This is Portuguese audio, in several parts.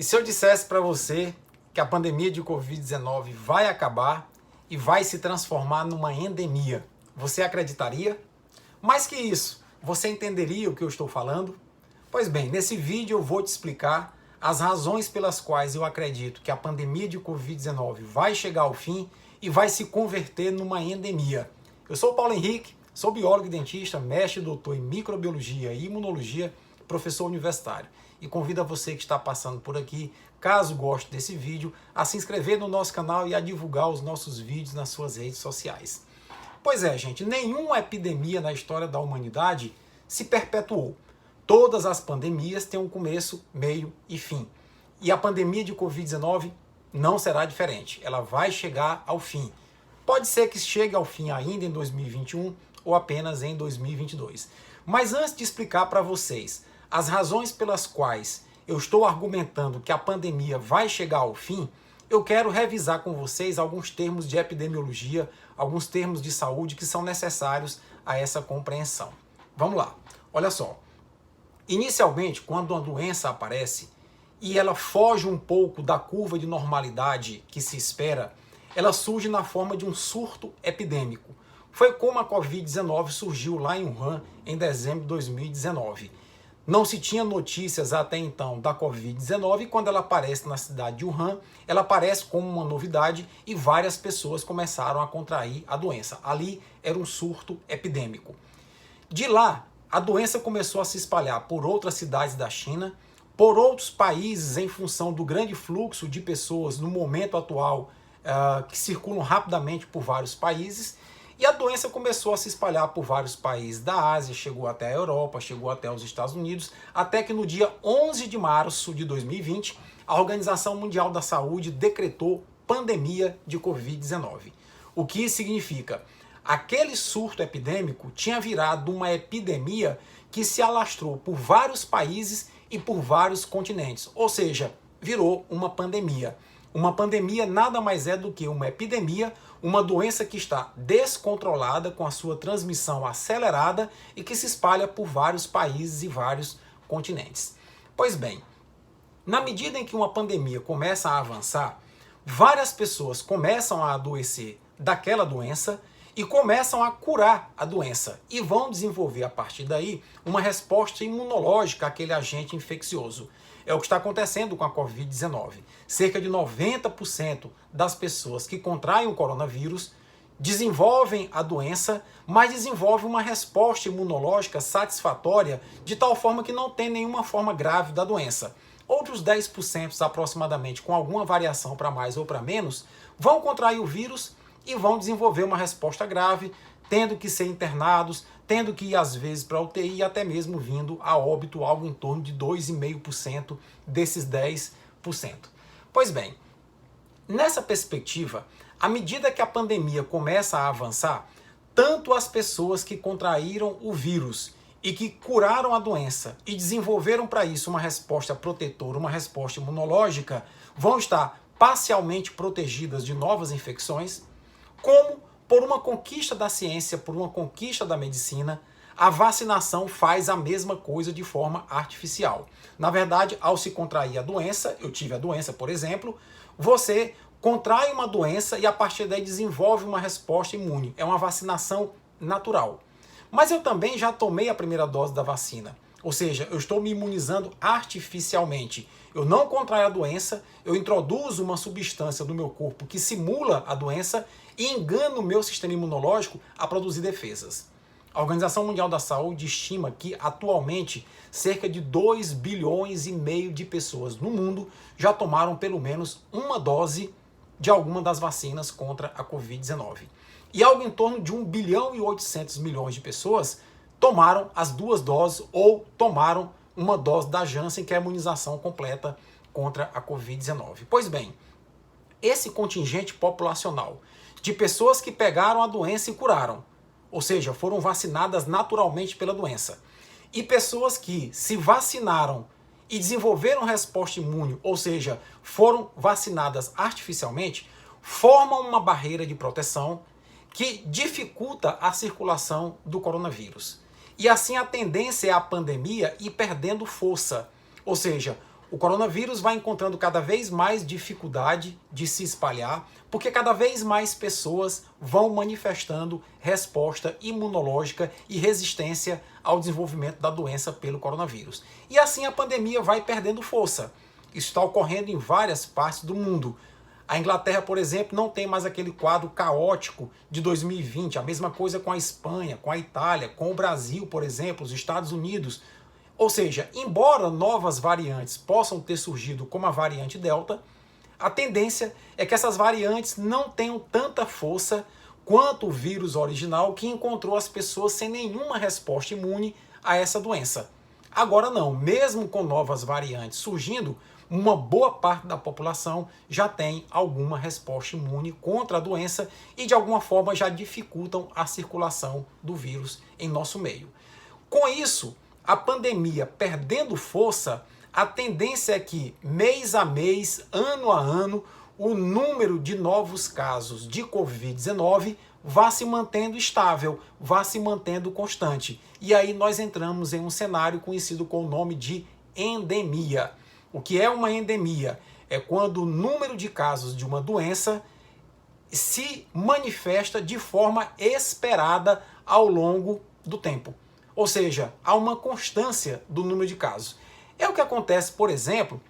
E se eu dissesse para você que a pandemia de Covid-19 vai acabar e vai se transformar numa endemia, você acreditaria? Mais que isso, você entenderia o que eu estou falando? Pois bem, nesse vídeo eu vou te explicar as razões pelas quais eu acredito que a pandemia de Covid-19 vai chegar ao fim e vai se converter numa endemia. Eu sou o Paulo Henrique, sou biólogo e dentista, mestre e doutor em microbiologia e imunologia, professor universitário. E convido a você que está passando por aqui, caso goste desse vídeo, a se inscrever no nosso canal e a divulgar os nossos vídeos nas suas redes sociais. Pois é, gente, nenhuma epidemia na história da humanidade se perpetuou. Todas as pandemias têm um começo, meio e fim. E a pandemia de Covid-19 não será diferente. Ela vai chegar ao fim. Pode ser que chegue ao fim ainda em 2021 ou apenas em 2022. Mas antes de explicar para vocês as razões pelas quais eu estou argumentando que a pandemia vai chegar ao fim, eu quero revisar com vocês alguns termos de epidemiologia, alguns termos de saúde que são necessários a essa compreensão. Vamos lá, olha só. Inicialmente, quando uma doença aparece e ela foge um pouco da curva de normalidade que se espera, ela surge na forma de um surto epidêmico. Foi como a Covid-19 surgiu lá em Wuhan em dezembro de 2019. Não se tinha notícias até então da Covid-19 e quando ela aparece na cidade de Wuhan, ela aparece como uma novidade e várias pessoas começaram a contrair a doença. Ali era um surto epidêmico. De lá, a doença começou a se espalhar por outras cidades da China, por outros países em função do grande fluxo de pessoas no momento atual que circulam rapidamente por vários países. E a doença começou a se espalhar por vários países da Ásia, chegou até a Europa, chegou até os Estados Unidos, até que no dia 11 de março de 2020, a Organização Mundial da Saúde decretou pandemia de Covid-19. O que significa? Aquele surto epidêmico tinha virado uma epidemia que se alastrou por vários países e por vários continentes, ou seja, virou uma pandemia. Uma pandemia nada mais é do que uma epidemia, uma doença que está descontrolada, com a sua transmissão acelerada e que se espalha por vários países e vários continentes. Pois bem, na medida em que uma pandemia começa a avançar, várias pessoas começam a adoecer daquela doença e começam a curar a doença e vão desenvolver a partir daí uma resposta imunológica àquele agente infeccioso. É o que está acontecendo com a Covid-19. Cerca de 90% das pessoas que contraem o coronavírus desenvolvem a doença, mas desenvolvem uma resposta imunológica satisfatória de tal forma que não tem nenhuma forma grave da doença. Outros 10% aproximadamente, com alguma variação para mais ou para menos, vão contrair o vírus e vão desenvolver uma resposta grave, tendo que ser internados, tendo que ir às vezes para a UTI e até mesmo vindo a óbito algo em torno de 2,5% desses 10%. Pois bem, nessa perspectiva, à medida que a pandemia começa a avançar, tanto as pessoas que contraíram o vírus e que curaram a doença e desenvolveram para isso uma resposta protetora, uma resposta imunológica, vão estar parcialmente protegidas de novas infecções, como por uma conquista da ciência, por uma conquista da medicina, a vacinação faz a mesma coisa de forma artificial. Na verdade, ao se contrair a doença, eu tive a doença, por exemplo, você contrai uma doença e a partir daí desenvolve uma resposta imune. É uma vacinação natural. Mas eu também já tomei a primeira dose da vacina. Ou seja, eu estou me imunizando artificialmente. Eu não contraio a doença, eu introduzo uma substância no meu corpo que simula a doença e engano o meu sistema imunológico a produzir defesas. A Organização Mundial da Saúde estima que, atualmente, cerca de 2,5 bilhões de pessoas no mundo já tomaram pelo menos uma dose de alguma das vacinas contra a Covid-19. E algo em torno de 1,8 bilhão de pessoas tomaram as duas doses ou tomaram uma dose da Janssen, que é a imunização completa contra a Covid-19. Pois bem, esse contingente populacional de pessoas que pegaram a doença e curaram, ou seja, foram vacinadas naturalmente pela doença, e pessoas que se vacinaram e desenvolveram resposta imune, ou seja, foram vacinadas artificialmente, formam uma barreira de proteção que dificulta a circulação do coronavírus. E assim a tendência é a pandemia ir perdendo força. Ou seja, O coronavírus vai encontrando cada vez mais dificuldade de se espalhar, porque cada vez mais pessoas vão manifestando resposta imunológica e resistência ao desenvolvimento da doença pelo coronavírus. E assim a pandemia vai perdendo força. Isso está ocorrendo em várias partes do mundo. A Inglaterra, por exemplo, não tem mais aquele quadro caótico de 2020. A mesma coisa com a Espanha, com a Itália, com o Brasil, por exemplo, os Estados Unidos. Ou seja, embora novas variantes possam ter surgido como a variante Delta, a tendência é que essas variantes não tenham tanta força quanto o vírus original que encontrou as pessoas sem nenhuma resposta imune a essa doença. Agora não, mesmo com novas variantes surgindo, uma boa parte da população já tem alguma resposta imune contra a doença e de alguma forma já dificultam a circulação do vírus em nosso meio. Com isso, a pandemia perdendo força, a tendência é que mês a mês, ano a ano, o número de novos casos de Covid-19 vá se mantendo estável, vá se mantendo constante. E aí nós entramos em um cenário conhecido com o nome de endemia. O que é uma endemia? É quando o número de casos de uma doença se manifesta de forma esperada ao longo do tempo. Ou seja, há uma constância do número de casos. É o que acontece, por exemplo,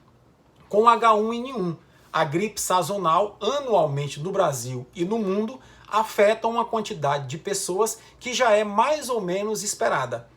com o H1N1. A gripe sazonal, anualmente no Brasil e no mundo, afeta uma quantidade de pessoas que já é mais ou menos esperada.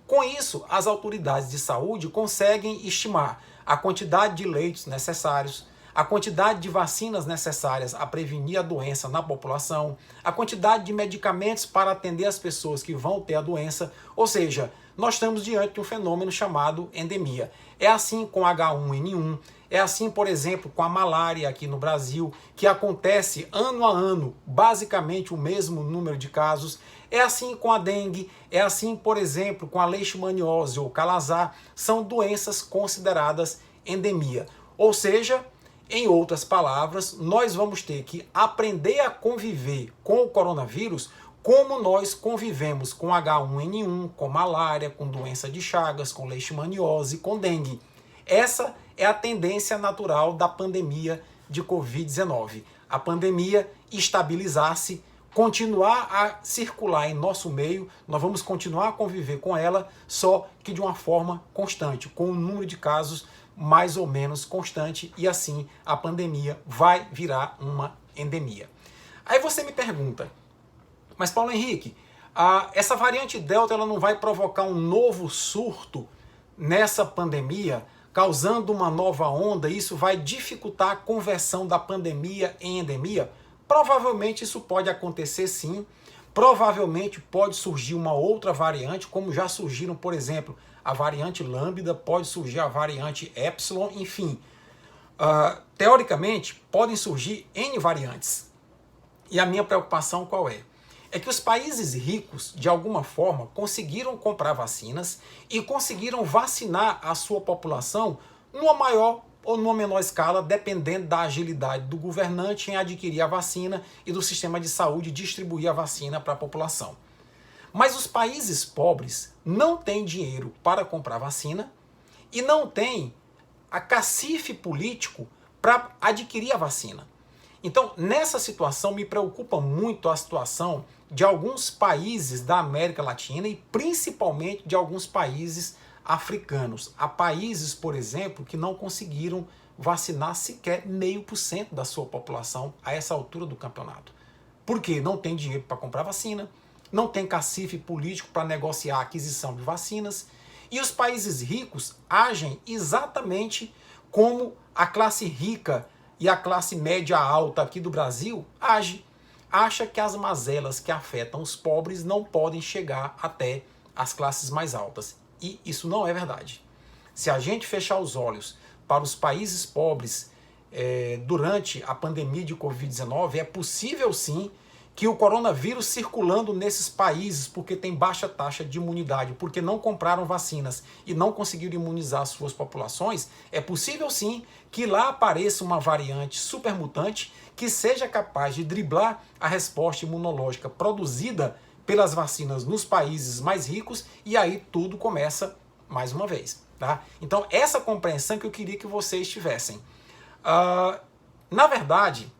Com isso, as autoridades de saúde conseguem estimar a quantidade de leitos necessários, a quantidade de vacinas necessárias a prevenir a doença na população, a quantidade de medicamentos para atender as pessoas que vão ter a doença, ou seja, nós estamos diante de um fenômeno chamado endemia. É assim com H1N1, é assim, por exemplo, com a malária aqui no Brasil, que acontece ano a ano, basicamente o mesmo número de casos. É assim com a dengue, é assim, por exemplo, com a leishmaniose ou calazar, são doenças consideradas endemia. Ou seja, em outras palavras, nós vamos ter que aprender a conviver com o coronavírus como nós convivemos com H1N1, com malária, com doença de Chagas, com leishmaniose, com dengue. Essa é a tendência natural da pandemia de Covid-19. A pandemia estabilizar-se, continuar a circular em nosso meio, nós vamos continuar a conviver com ela, só que de uma forma constante, com um número de casos mais ou menos constante, e assim a pandemia vai virar uma endemia. Aí você me pergunta, mas Paulo Henrique, essa variante Delta ela não vai provocar um novo surto nessa pandemia, causando uma nova onda, e isso vai dificultar a conversão da pandemia em endemia? Provavelmente isso pode acontecer sim, provavelmente pode surgir uma outra variante, como já surgiram, por exemplo, a variante Lambda, pode surgir a variante Epsilon, enfim. Teoricamente, podem surgir N variantes. E a minha preocupação qual é? É que os países ricos, de alguma forma, conseguiram comprar vacinas e conseguiram vacinar a sua população numa maior ou numa menor escala, dependendo da agilidade do governante em adquirir a vacina e do sistema de saúde distribuir a vacina para a população. Mas os países pobres não têm dinheiro para comprar vacina e não têm a cacife político para adquirir a vacina. Então, nessa situação, me preocupa muito a situação de alguns países da América Latina e principalmente de alguns países africanos. Há países, por exemplo, que não conseguiram vacinar sequer 0,5% da sua população a essa altura do campeonato. Por quê? Não tem dinheiro para comprar vacina, não tem cacife político para negociar a aquisição de vacinas, e os países ricos agem exatamente como a classe rica e a classe média alta aqui do Brasil age. Acha que as mazelas que afetam os pobres não podem chegar até as classes mais altas. E isso não é verdade. Se a gente fechar os olhos para os países pobres durante a pandemia de Covid-19, é possível sim que o coronavírus circulando nesses países, porque tem baixa taxa de imunidade, porque não compraram vacinas e não conseguiram imunizar as suas populações, é possível sim que lá apareça uma variante supermutante que seja capaz de driblar a resposta imunológica produzida pelas vacinas nos países mais ricos, e aí tudo começa mais uma vez. Tá? Então, essa compreensão que eu queria que vocês tivessem. Na verdade,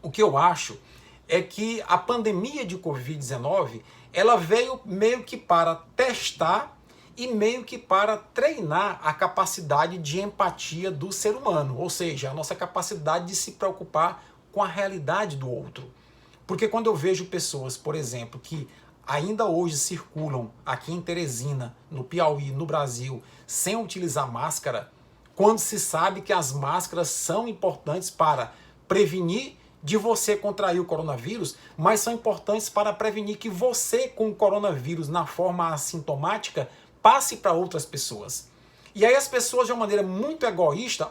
o que eu acho é que a pandemia de Covid-19 ela veio meio que para testar e meio que para treinar a capacidade de empatia do ser humano, ou seja, a nossa capacidade de se preocupar com a realidade do outro. Porque quando eu vejo pessoas, por exemplo, que ainda hoje circulam aqui em Teresina, no Piauí, no Brasil, sem utilizar máscara, quando se sabe que as máscaras são importantes para prevenir de você contrair o coronavírus, mas são importantes para prevenir que você, com o coronavírus na forma assintomática, passe para outras pessoas. E aí as pessoas, de uma maneira muito egoísta,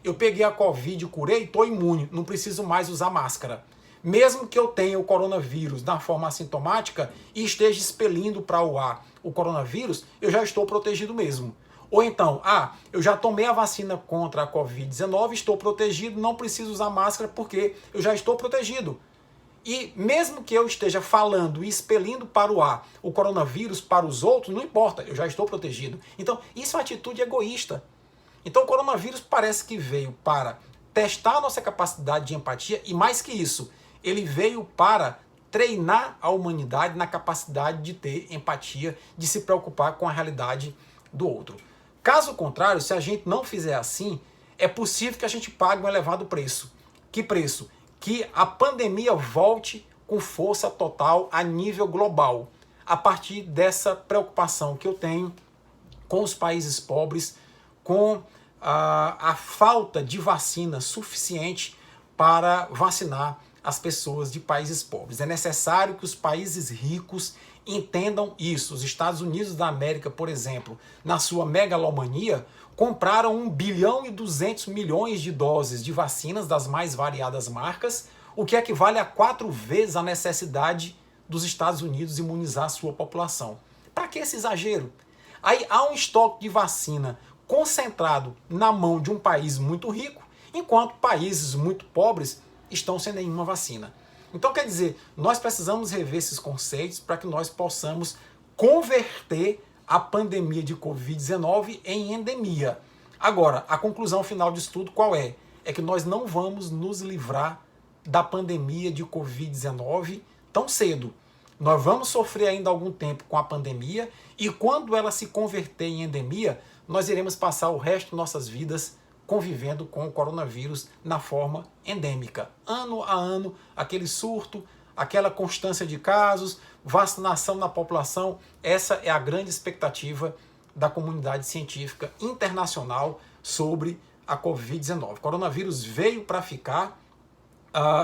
eu peguei a Covid, curei, estou imune, não preciso mais usar máscara. Mesmo que eu tenha o coronavírus na forma assintomática e esteja expelindo para o ar o coronavírus, eu já estou protegido mesmo. Ou então, eu já tomei a vacina contra a Covid-19, estou protegido, não preciso usar máscara porque eu já estou protegido. E mesmo que eu esteja falando e expelindo para o ar o coronavírus para os outros, não importa, eu já estou protegido. Então, isso é uma atitude egoísta. Então, o coronavírus parece que veio para testar a nossa capacidade de empatia e, mais que isso, ele veio para treinar a humanidade na capacidade de ter empatia, de se preocupar com a realidade do outro. Caso contrário, se a gente não fizer assim, é possível que a gente pague um elevado preço. Que preço? Que a pandemia volte com força total a nível global, a partir dessa preocupação que eu tenho com os países pobres, com a falta de vacina suficiente para vacinar as pessoas de países pobres. É necessário que os países ricos entendam isso. Os Estados Unidos da América, por exemplo, na sua megalomania, compraram 1 bilhão e 200 milhões de doses de vacinas das mais variadas marcas, o que equivale a 4 vezes a necessidade dos Estados Unidos imunizar a sua população. Para que esse exagero? Aí há um estoque de vacina concentrado na mão de um país muito rico, enquanto países muito pobres estão sem nenhuma vacina. Então, quer dizer, nós precisamos rever esses conceitos para que nós possamos converter a pandemia de Covid-19 em endemia. Agora, a conclusão final disso tudo qual é? É que nós não vamos nos livrar da pandemia de Covid-19 tão cedo. Nós vamos sofrer ainda algum tempo com a pandemia e quando ela se converter em endemia, nós iremos passar o resto de nossas vidas convivendo com o coronavírus na forma endêmica. Ano a ano, aquele surto, aquela constância de casos, vacinação na população, essa é a grande expectativa da comunidade científica internacional sobre a Covid-19. O coronavírus veio para ficar.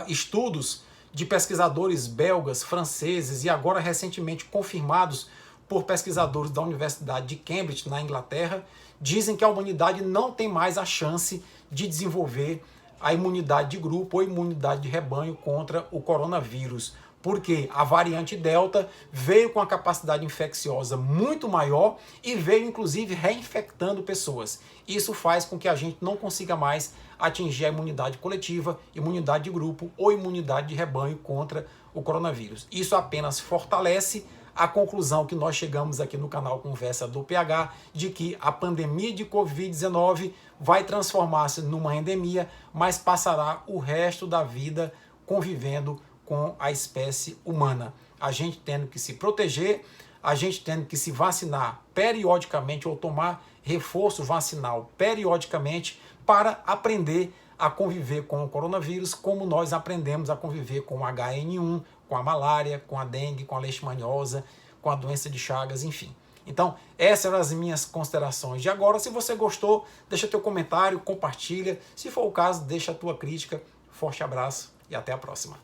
Estudos de pesquisadores belgas, franceses e agora recentemente confirmados por pesquisadores da Universidade de Cambridge, na Inglaterra, dizem que a humanidade não tem mais a chance de desenvolver a imunidade de grupo ou imunidade de rebanho contra o coronavírus, porque a variante Delta veio com a capacidade infecciosa muito maior e veio inclusive reinfectando pessoas. Isso faz com que a gente não consiga mais atingir a imunidade coletiva, imunidade de grupo ou imunidade de rebanho contra o coronavírus. Isso apenas fortalece a conclusão que nós chegamos aqui no canal Conversa do PH, de que a pandemia de Covid-19 vai transformar-se numa endemia, mas passará o resto da vida convivendo com a espécie humana. A gente tendo que se proteger, a gente tendo que se vacinar periodicamente ou tomar reforço vacinal periodicamente para aprender a conviver com o coronavírus, como nós aprendemos a conviver com o HN1, com a malária, com a dengue, com a leishmaniose, com a doença de Chagas, enfim. Então, essas eram as minhas considerações de agora. Se você gostou, deixa teu comentário, compartilha. Se for o caso, deixa a tua crítica. Forte abraço e até a próxima.